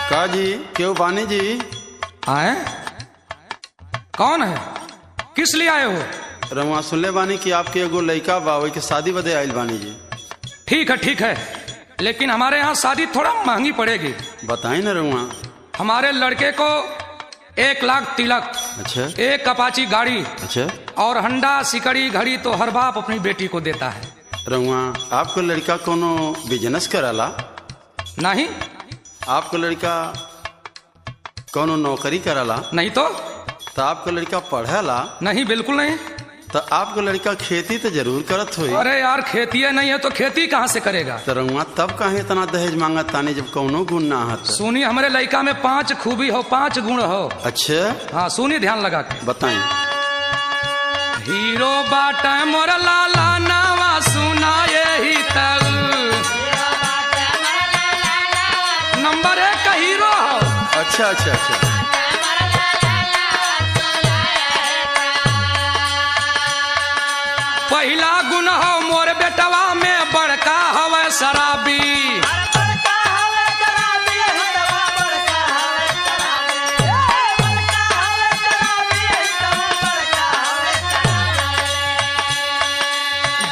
का जी क्यों बानी जी? आए? कौन है? किस लिए आए हो? रमुआ सुनले बानी कि आपके एगो लड़का बा वही के शादी बदे आयल बानी जी। ठीक है, लेकिन हमारे यहाँ शादी थोड़ा महंगी पड़ेगी। बताई ना रमुआ। हमारे लड़के को 1 लाख तिलक, अच्छा, एक अपाची गाड़ी अच्छा। और हंडा सिकड़ी घड़ी तो हर बाप अपनी बेटी को देता है। रमुआ आपको लड़का कोनो बिजनेस कराला? नहीं। आपको लड़का कोनो नौकरी कराला? नहीं तो आपको लड़का पढ़ेला? नहीं, बिल्कुल नहीं। तो आपको लड़का खेती तो जरूर करत होई। अरे यार, खेती नहीं है तो खेती कहाँ से करेगा? तो रमुआ तब काहे इतना दहेज मांगत तानी जब कोनो गुण ना हत? सुनी, हमारे लड़का में 5 खूबी हो, 5 गुण हो। अच्छा, हाँ सुनी ध्यान लगा के। बताई। हीरो बाटा मोर लाला नावा सुना यही तल, नंबर 1 का हीरो हो। अच्छा अच्छा अच्छा। पहला गुण हो मोर बेटवा में बड़का हवे शराबी।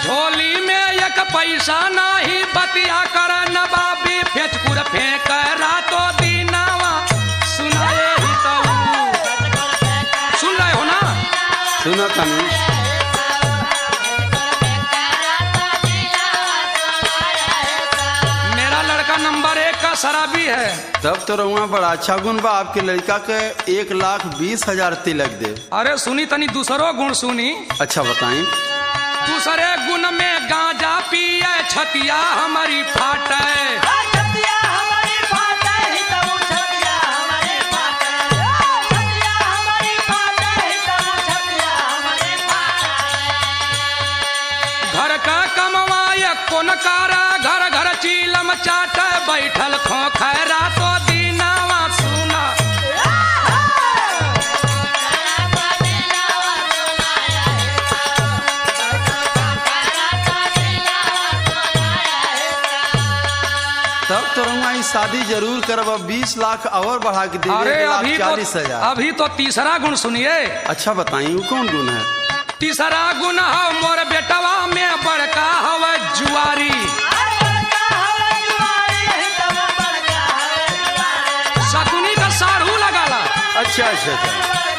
झोली में 1 पैसा नहीं, बतिया कर नवाबी, फेचपुर फेंक रातो दीनावा सुनाए ही तो। सुन रहे हो ना? सुना तानी। नंबर 1 का शराबी है। तब तो रहुआ बड़ा अच्छा गुण बा। आपके लड़का के 1,20,000 तिलक दे। अरे सुनी तनी दूसरो गुण सुनी। अच्छा बताई। दूसरे गुण में गांजा पिए, छतिया हमारी फाटे। घर का कमवाए कोन कारा, घर घर चीलम चाट, बैठल खोखरा तो दीनावा सुना। तब तो रहुआ शादी जरूर करब। 20 लाख और बढ़ा के दे। अरे 1,40,000। अभी तो तीसरा गुण सुनिए। अच्छा बताई, वो कौन गुण है? तीसरा गुण हो मोर बेटवा में बड़का हवा जुआरी। शकुनी का साढ़ू लगाला। अच्छा अच्छा अच्छा।